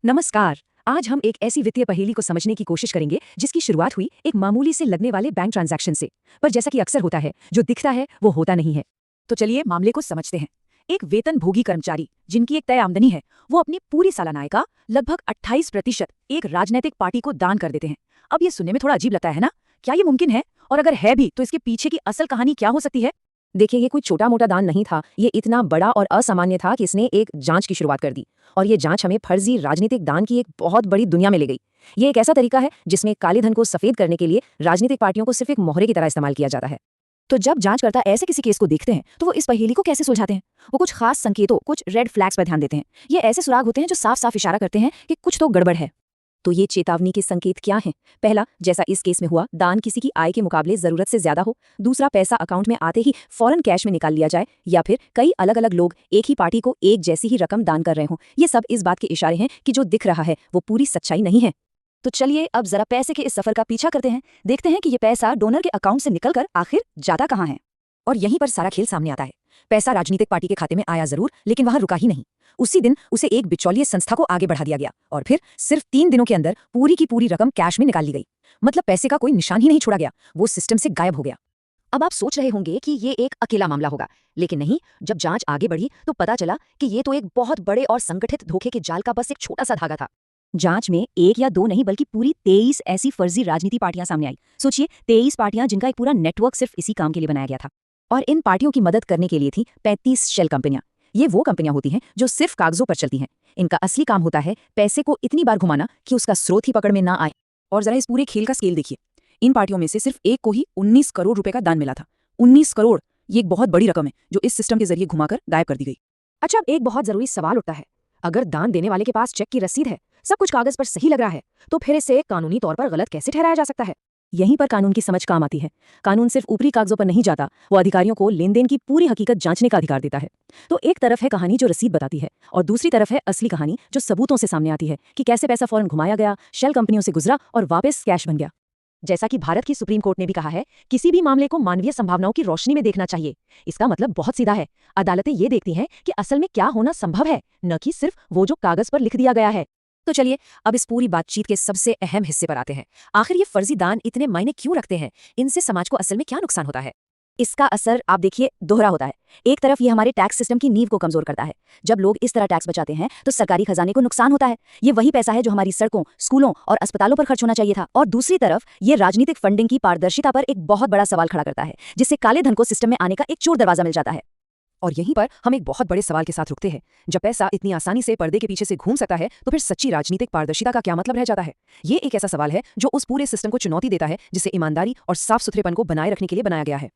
नमस्कार। आज हम एक ऐसी वित्तीय पहेली को समझने की कोशिश करेंगे जिसकी शुरुआत हुई एक मामूली से लगने वाले बैंक ट्रांजैक्शन से। पर जैसा कि अक्सर होता है, जो दिखता है वो होता नहीं है। तो चलिए मामले को समझते हैं। एक वेतनभोगी कर्मचारी जिनकी एक तय आमदनी है, वो अपनी पूरी सालाना आय का लगभग 28% एक राजनीतिक पार्टी को दान कर देते हैं। अब ये सुनने में थोड़ा अजीब लगता है ना? क्या ये मुमकिन है? और अगर है भी तो इसके पीछे की असल कहानी क्या हो सकती है? देखिए, ये कोई छोटा मोटा दान नहीं था। ये इतना बड़ा और असामान्य था कि इसने एक जांच की शुरुआत कर दी। और ये जांच हमें फर्जी राजनीतिक दान की एक बहुत बड़ी दुनिया में ले गई। ये एक ऐसा तरीका है जिसमें काले धन को सफेद करने के लिए राजनीतिक पार्टियों को सिर्फ एक मोहरे की तरह इस्तेमाल किया जाता है। तो जब जांचकर्ता ऐसे किसी केस को देखते हैं तो वो इस पहेली को कैसे सुलझाते हैं? वो कुछ खास संकेतों, कुछ रेड फ्लैग्स पर ध्यान देते हैं। ये ऐसे सुराग होते हैं जो साफ साफ इशारा करते हैं कि कुछ तो गड़बड़ है। तो ये चेतावनी के संकेत क्या हैं? पहला, जैसा इस केस में हुआ, दान किसी की आय के मुकाबले जरूरत से ज्यादा हो। दूसरा, पैसा अकाउंट में आते ही फौरन कैश में निकाल लिया जाए। या फिर कई अलग अलग लोग एक ही पार्टी को एक जैसी ही रकम दान कर रहे हों। ये सब इस बात के इशारे हैं कि जो दिख रहा है वो पूरी सच्चाई नहीं है। तो चलिए अब जरा पैसे के इस सफर का पीछा करते हैं। देखते हैं कि ये पैसा डोनर के अकाउंट से निकलकर आखिर जाता कहाँ है। और यहीं पर सारा खेल सामने आता है। पैसा राजनीतिक पार्टी के खाते में आया जरूर, लेकिन वहां रुका ही नहीं। उसी दिन उसे एक बिचौलिए संस्था को आगे बढ़ा दिया गया और फिर सिर्फ 3 दिनों के अंदर पूरी की पूरी रकम कैश में निकाल ली गई। मतलब पैसे का कोई निशान ही नहीं छोड़ा गया, वो सिस्टम से गायब हो गया। अब आप सोच रहे होंगे कि ये एक अकेला मामला होगा, लेकिन नहीं। जब जांच आगे बढ़ी तो पता चला कि ये तो एक बहुत बड़े और संगठित धोखे के जाल का बस एक छोटा सा धागा था। जांच में एक या दो नहीं बल्कि पूरी 23 ऐसी फर्जी राजनीति पार्टियां सामने आई। सोचिए, 23 पार्टियां जिनका एक पूरा नेटवर्क सिर्फ इसी काम के लिए बनाया गया था। और इन पार्टियों की मदद करने के लिए थी 35 शेल कंपनियां। ये वो कंपनियां होती हैं जो सिर्फ कागजों पर चलती हैं। इनका असली काम होता है पैसे को इतनी बार घुमाना कि उसका स्रोत ही पकड़ में ना आए। और जरा इस पूरे खेल का स्केल देखिए। इन पार्टियों में से सिर्फ एक को ही 19 करोड़ रुपए का दान मिला था। 19 करोड़, ये एक बहुत बड़ी रकम है जो इस सिस्टम के जरिए घुमाकर गायब कर दी गई। अच्छा, अब एक बहुत जरूरी सवाल उठता है। अगर दान देने वाले के पास चेक की रसीद है, सब कुछ कागज पर सही लग रहा है, तो फिर इसे कानूनी तौर पर गलत कैसे ठहराया जा सकता है? यहीं पर कानून की समझ काम आती है। कानून सिर्फ ऊपरी कागजों पर नहीं जाता, वो अधिकारियों को लेन देन की पूरी हकीकत जांचने का अधिकार देता है। तो एक तरफ है कहानी जो रसीद बताती है, और दूसरी तरफ है असली कहानी जो सबूतों से सामने आती है कि कैसे पैसा फौरन घुमाया गया, शेल कंपनियों से गुजरा और वापस कैश बन गया। जैसा कि भारत की सुप्रीम कोर्ट ने भी कहा है, किसी भी मामले को मानवीय संभावनाओं की रोशनी में देखना चाहिए। इसका मतलब बहुत सीधा है। अदालतें ये देखती हैं कि असल में क्या होना संभव है, न कि सिर्फ वो जो कागज पर लिख दिया गया है। तो चलिए अब इस पूरी बातचीत के सबसे अहम हिस्से पर आते हैं। आखिर ये फर्जी दान इतने मायने क्यों रखते हैं? इनसे समाज को असल में क्या नुकसान होता है? इसका असर आप देखिए दोहरा होता है। एक तरफ ये हमारे टैक्स सिस्टम की नींव को कमजोर करता है। जब लोग इस तरह टैक्स बचाते हैं तो सरकारी खजाने को नुकसान होता है। ये वही पैसा है जो हमारी सड़कों, स्कूलों और अस्पतालों पर खर्च होना चाहिए था। और दूसरी तरफ ये राजनीतिक फंडिंग की पारदर्शिता पर एक बहुत बड़ा सवाल खड़ा करता है, जिससे काले धन को सिस्टम में आने का एक चोर दरवाजा मिल जाता है। और यहीं पर हम एक बहुत बड़े सवाल के साथ रुकते हैं। जब पैसा इतनी आसानी से पर्दे के पीछे से घूम सकता है, तो फिर सच्ची राजनीतिक पारदर्शिता का क्या मतलब रह जाता है? ये एक ऐसा सवाल है जो उस पूरे सिस्टम को चुनौती देता है जिसे ईमानदारी और साफ सुथरेपन को बनाए रखने के लिए बनाया गया है।